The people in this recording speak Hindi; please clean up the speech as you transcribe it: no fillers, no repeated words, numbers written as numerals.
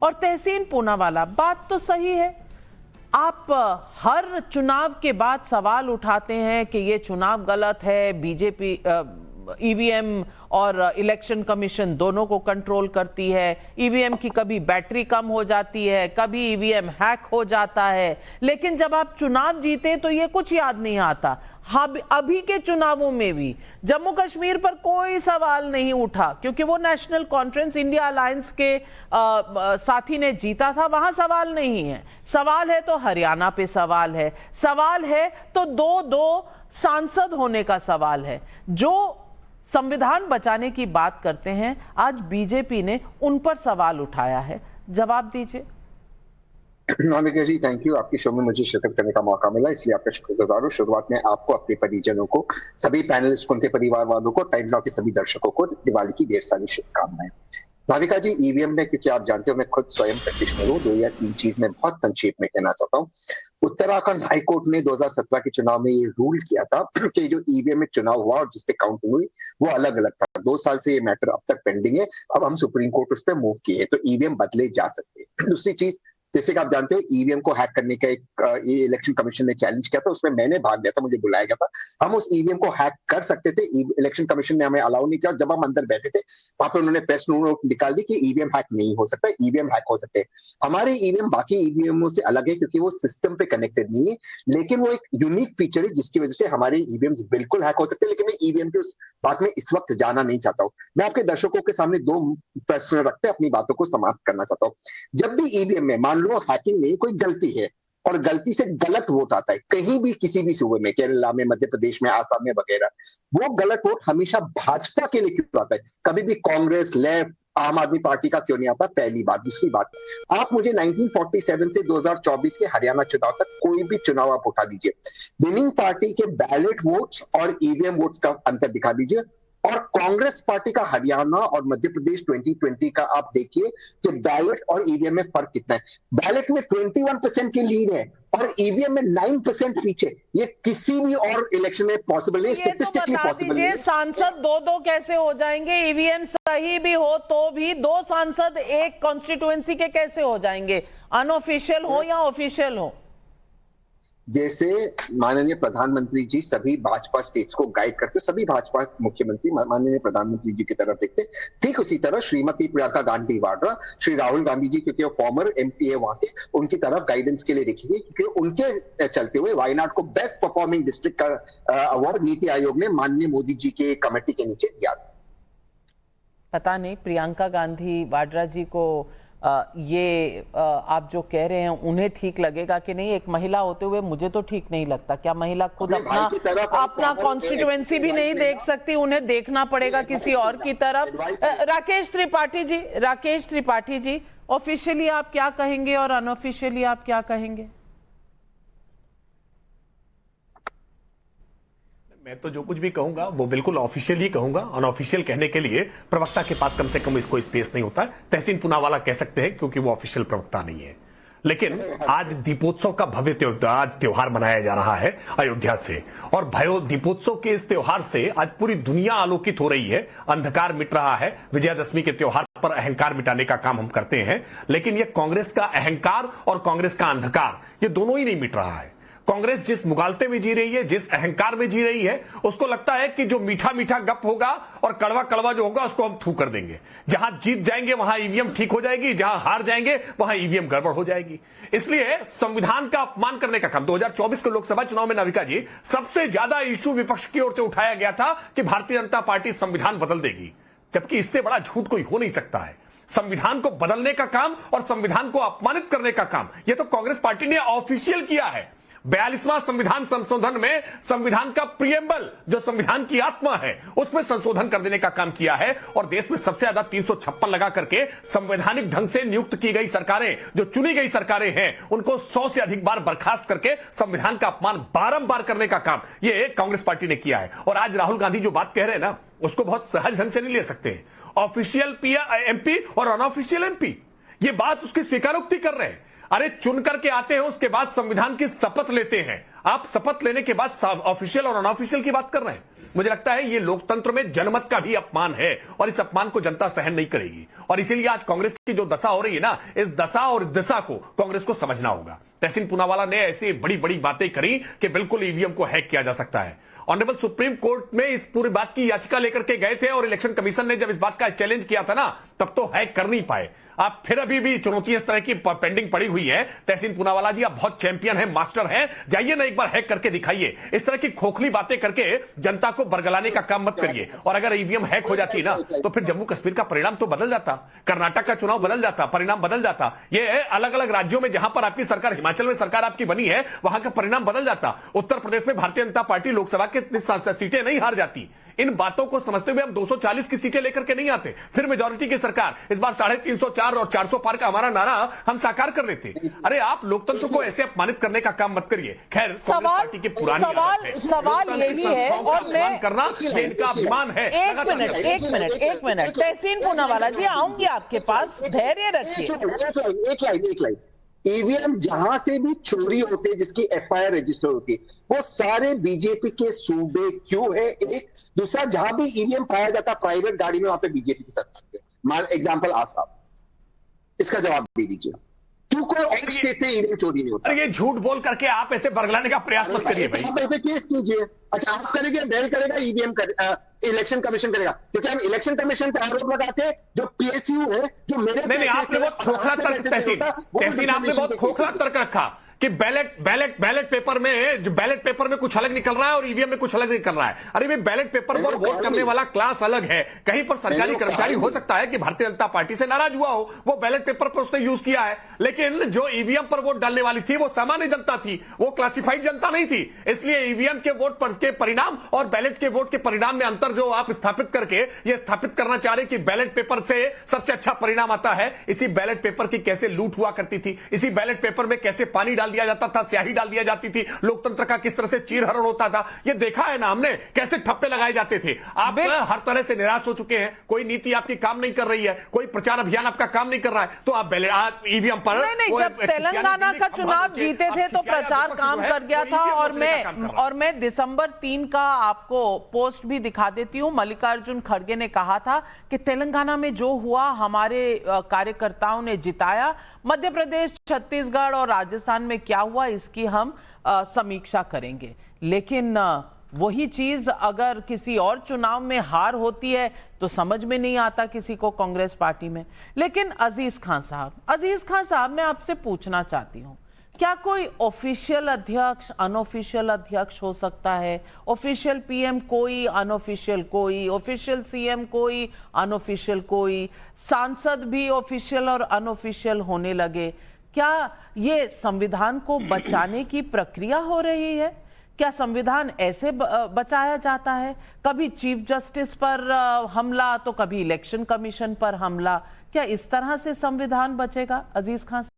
और तहसीन पूनावाला, बात तो सही है, आप हर चुनाव के बाद सवाल उठाते हैं कि ये चुनाव गलत है, बीजेपी ईवीएम और इलेक्शन कमीशन दोनों को कंट्रोल करती है, ईवीएम की कभी बैटरी कम हो जाती है, कभी ईवीएम हैक हो जाता है, लेकिन जब आप चुनाव जीते तो ये कुछ याद नहीं आता। अभी के चुनावों में भी जम्मू कश्मीर पर कोई सवाल नहीं उठा क्योंकि वो नेशनल कॉन्फ्रेंस इंडिया अलायंस के साथी ने जीता था, वहां सवाल नहीं है। सवाल है तो हरियाणा पे सवाल है तो दो सांसद होने का सवाल है। जो संविधान बचाने की बात करते हैं, आज बीजेपी ने उन पर सवाल उठाया है, जवाब दीजिए। नामिका जी, थैंक यू। आपकी शो में मुझे शिरकत करने का मौका मिला, इसलिए आपका शुक्रगुजार हूँ। शुरुआत में आपको, अपने परिजनों को, सभी पैनलिस्ट को, उनके परिवार वालों को, टाइम नाउ के सभी दर्शकों को दिवाली की ढेर सारी शुभकामनाएं। नाविका जी, ईवीएम में, क्योंकि आप जानते हो मैं खुद स्वयं प्रैक्टिशनर हूँ, 2 या 3 चीज में बहुत संक्षेप में कहना चाहता हूँ। उत्तराखंड हाईकोर्ट ने 2017 के चुनाव में ये रूल किया था कि जो ईवीएम में चुनाव हुआ और जिसपे काउंटिंग हुई वो अलग अलग था। 2 साल से ये मैटर अब तक पेंडिंग है। अब हम सुप्रीम कोर्ट उस पर मूव किए तो ईवीएम बदले जा सकते हैं। दूसरी चीज, जैसे कि आप जानते हो, ईवीएम को हैक करने का एक ये इलेक्शन कमीशन ने चैलेंज किया था, उसमें मैंने भाग लिया था, मुझे बुलाया गया था। हम उस ईवीएम को हैक कर सकते थे, इलेक्शन कमीशन ने हमें अलाउ नहीं किया। जब हम अंदर बैठे थे वहां पर उन्होंने प्रेस नोट निकाल दी कि ईवीएम हैक नहीं हो सकता, ईवीएम हैक हो सकते हैं। हमारे ईवीएम बाकी ईवीएमओ से अलग है क्योंकि वो सिस्टम पे कनेक्टेड नहीं है, लेकिन वो एक यूनिक फीचर है जिसकी वजह से हमारे ईवीएम बिल्कुल हैक हो सकते हैं। लेकिन मैं ईवीएम की उस बात में इस वक्त जाना नहीं चाहता हूँ। मैं आपके दर्शकों के सामने 2 प्रश्न रखते अपनी बातों को समाप्त करना चाहता हूँ। जब भी ईवीएम में मान लो हैकिंग में कोई गलती है और गलती से गलत वोट आता है, कहीं भी किसी भी सूबे में, केरला में, मध्य प्रदेश में, आसाम में वगैरह, वो गलत वोट हमेशा भाजपा के लिए क्यों आता है? कभी भी कांग्रेस, लेफ्ट, आम आदमी पार्टी का क्यों नहीं आता? पहली बात। दूसरी बात, आप मुझे 1947 से 2024 के हरियाणा चुनाव तक कोई भी चुनाव आप उठा दीजिए, विनिंग पार्टी के बैलेट वोट्स और ईवीएम वोट्स का अंतर दिखा दीजिए, और कांग्रेस पार्टी का हरियाणा और मध्य प्रदेश 2020 का आप देखिए कि बैलेट और ईवीएम में फर्क कितना है। बैलेट में 21% की लीड है और ईवीएम में 9% पीछे। ये किसी भी और इलेक्शन में पॉसिबल नहीं, स्टैटिस्टिकली पॉसिबल नहीं। सांसद 2-2 कैसे हो जाएंगे? ईवीएम सही भी हो तो भी 2 सांसद एक कॉन्स्टिट्यूएंसी के कैसे हो जाएंगे, अनऑफिशियल हो या ऑफिशियल हो? जैसे माननीय प्रधानमंत्री जी सभी भाजपा स्टेट्स को गाइड करते, सभी भाजपा मुख्यमंत्री माननीय प्रधानमंत्री जी की तरफ देखते, ठीक उसी तरह श्रीमती प्रियंका गांधी वाड्रा, श्री राहुल गांधी जी, क्योंकि वो फॉर्मर एमपी है वहां के, उनकी तरफ गाइडेंस के लिए देखिए, क्योंकि उनके चलते हुए वायनाड को बेस्ट परफॉर्मिंग डिस्ट्रिक्ट का अवार्ड नीति आयोग ने माननीय मोदी जी के कमेटी के नीचे दिया। पता नहीं प्रियंका गांधी वाड्रा जी को ये आप जो कह रहे हैं उन्हें ठीक लगेगा कि नहीं? एक महिला होते हुए मुझे तो ठीक नहीं लगता। क्या महिला खुद अपना कॉन्स्टिट्यूएंसी भी नहीं देख सकती? उन्हें देखना पड़ेगा किसी और की तरफ। राकेश त्रिपाठी जी, ऑफिशियली आप क्या कहेंगे और अनऑफिशियली आप क्या कहेंगे? मैं तो जो कुछ भी कहूंगा वो बिल्कुल ऑफिशियल ही कहूंगा। अनऑफिशियल कहने के लिए प्रवक्ता के पास कम से कम इसको स्पेस नहीं होता है। तहसीन पूनावाला कह सकते हैं क्योंकि वो ऑफिशियल प्रवक्ता नहीं है। लेकिन आज दीपोत्सव का भव्य त्योहार मनाया जा रहा है अयोध्या से, और दीपोत्सव के इस त्योहार से आज पूरी दुनिया आलोकित हो रही है, अंधकार मिट रहा है। विजयादशमी के त्योहार पर अहंकार मिटाने का काम हम करते हैं, लेकिन यह कांग्रेस का अहंकार और कांग्रेस का अंधकार, ये दोनों ही नहीं मिट रहा है। कांग्रेस जिस मुगालते में जी रही है, जिस अहंकार में जी रही है, उसको लगता है कि जो मीठा मीठा गप होगा और कड़वा कड़वा जो होगा उसको हम थू कर देंगे। जहां जीत जाएंगे वहां ईवीएम ठीक हो जाएगी, जहां हार जाएंगे वहां ईवीएम गड़बड़ हो जाएगी। इसलिए संविधान का अपमान करने का काम 2024 के लोकसभा चुनाव में, नाविका जी, सबसे ज्यादा इश्यू विपक्ष की ओर से उठाया गया था कि भारतीय जनता पार्टी संविधान बदल देगी, जबकि इससे बड़ा झूठ कोई हो नहीं सकता है। संविधान को बदलने का काम और संविधान को अपमानित करने का काम यह तो कांग्रेस पार्टी ने ऑफिशियल किया है। 42वां संविधान संशोधन में संविधान का प्रियम्बल, जो संविधान की आत्मा है, उसमें संशोधन कर देने का काम किया है। और देश में सबसे ज्यादा 356 लगा करके संवैधानिक ढंग से नियुक्त की गई सरकारें, जो चुनी गई सरकारें हैं, उनको 100 से अधिक बार बर्खास्त करके संविधान का अपमान बारंबार करने का काम ये कांग्रेस पार्टी ने किया है। और आज राहुल गांधी जो बात कह रहे हैं ना, उसको बहुत सहज ढंग से नहीं ले सकते हैं। ऑफिशियल एमपी और अनऑफिशियल एमपी, ये बात उसकी स्वीकारोक्ति कर रहे हैं। अरे चुन करके आते हैं, उसके बाद संविधान की शपथ लेते हैं। आप शपथ लेने के बाद ऑफिशियल और अनऑफिशियल की बात कर रहे हैं। मुझे लगता है ये लोकतंत्र में जनमत का भी अपमान है और इस अपमान को जनता सहन नहीं करेगी। और इसीलिए आज कांग्रेस की जो दशा हो रही है ना, इस दशा और दिशा को कांग्रेस को समझना होगा। तहसीन पूनावाला ने ऐसी बड़ी बड़ी बातें करी कि बिल्कुल ईवीएम को हैक किया जा सकता है। ऑनरेबल सुप्रीम कोर्ट में इस पूरी बात की याचिका लेकर के गए थे और इलेक्शन कमीशन ने जब इस बात का चैलेंज किया था ना, तब तो हैक कर नहीं पाए। आप फिर अभी भी चुनौती इस तरह की पेंडिंग पड़ी हुई है। तहसीन पूनावाला जी, आप बहुत चैंपियन हैं, मास्टर हैं, जाइए ना एक बार हैक करके दिखाइए। इस तरह की खोखली बातें करके जनता को बरगलाने का काम मत करिए। और अगर ईवीएम हैक हो जाती ना, तो फिर जम्मू कश्मीर का परिणाम तो बदल जाता, कर्नाटक का चुनाव बदल जाता, परिणाम बदल जाता। ये अलग अलग राज्यों में जहां पर आपकी सरकार, हिमाचल में सरकार आपकी बनी है, वहां का परिणाम बदल जाता। उत्तर प्रदेश में भारतीय जनता पार्टी लोकसभा की सीटें नहीं हार जाती। इन बातों को समझते हुए हम 240 की सीटें लेकर के नहीं आते, फिर मेजॉरिटी की सरकार। इस बार 350, 400 और 400 पार का हमारा नारा हम साकार कर लेते। अरे आप लोकतंत्र को ऐसे अपमानित करने का काम मत करिए। खैर, कांग्रेस पार्टी की पुरानी सवाल ये भी है, और मैं करना ये इनका अभिमान है। एक मिनट तहसीन पूनावाला जी, आऊंगी आपके पास, धैर्य रखिए। एक लाइन ईवीएम जहां से भी चोरी होते, जिसकी एफआईआर रजिस्टर होती है, वो सारे बीजेपी के सूबे क्यों है? एक दूसरा, जहां भी ईवीएम पाया जाता प्राइवेट गाड़ी में, वहां पे बीजेपी की सरकार है। एग्जाम्पल आसाम, इसका जवाब दे दीजिए। क्यों कोई और स्टेट में ईवीएम चोरी नहीं होता? ये झूठ बोल करके आप ऐसे बरगलाने का प्रयास मत करिए भाई। पे केस कीजिए। अच्छा, आप करेंगे, बेल करेगा, ईवीएम इलेक्शन कमीशन करेगा, क्योंकि हम इलेक्शन कमीशन पर आरोप लगाते हैं जो पीएसयू है, जो मेरे नहीं, आपने बहुत खोखला तर्क, तहसीन आपने बहुत खोखला तर्क रखा कि बैलेट पेपर में कुछ अलग निकल रहा है और ईवीएम में कुछ अलग निकल रहा है। अरे भाई, बैलेट पेपर पर वोट करने वाला क्लास अलग है। कहीं पर सरकारी कर्मचारी हो सकता है कि भारतीय जनता पार्टी से नाराज हुआ हो, वो बैलेट पेपर पर उसने यूज किया है, लेकिन जो ईवीएम पर वोट डालने वाली थी वो सामान्य जनता थी, वो क्लासिफाइड जनता नहीं थी। इसलिए ईवीएम के वोट पर के परिणाम और बैलेट के वोट के परिणाम में अंतर जो आप स्थापित करके ये स्थापित करना चाह रहे कि बैलेट पेपर से सबसे अच्छा परिणाम आता है। इसी बैलेट पेपर की कैसे लूट हुआ करती थी, इसी बैलेट पेपर में कैसे पानी डाल दिया जाता था, स्याही डाल दिया जाती थी, लोकतंत्र का किस तरह से चीरहरण होता था, ये देखा है ना हमने, कैसे ठप्पे लगाए जाते थे। आप हर तरह से निराश हो चुके हैं, कोई नीति आपकी काम नहीं कर रही है, कोई प्रचार अभियान आपका काम नहीं कर रहा है, तो आप ईवीएम पर नहीं, जब तेलंगाना का चुनाव जीते थे तो प्रचार काम कर गया था। और मैं दिसंबर 3 का आपको पोस्ट भी दिखा देती हूं। मल्लिकार्जुन खड़गे ने कहा था कि तेलंगाना में जो हुआ हमारे कार्यकर्ताओं ने जिताया, मध्य प्रदेश, छत्तीसगढ़ और राजस्थान में क्या हुआ इसकी हम समीक्षा करेंगे। लेकिन वही चीज अगर किसी और चुनाव में हार होती है तो समझ में नहीं आता किसी को कांग्रेस पार्टी में। लेकिन अजीज खान साहब, मैं आपसे पूछना चाहती हूं, क्या कोई ऑफिशियल अध्यक्ष अनऑफिशियल अध्यक्ष हो सकता है? ऑफिशियल पीएम कोई, अनऑफिशियल कोई, ऑफिशियल सीएम कोई, अनऑफिशियल कोई, सांसद भी ऑफिशियल और अनऑफिशियल होने लगे। क्या ये संविधान को बचाने की प्रक्रिया हो रही है? क्या संविधान ऐसे बचाया जाता है? कभी चीफ जस्टिस पर हमला तो कभी इलेक्शन कमीशन पर हमला। क्या इस तरह से संविधान बचेगा? अजीज खान।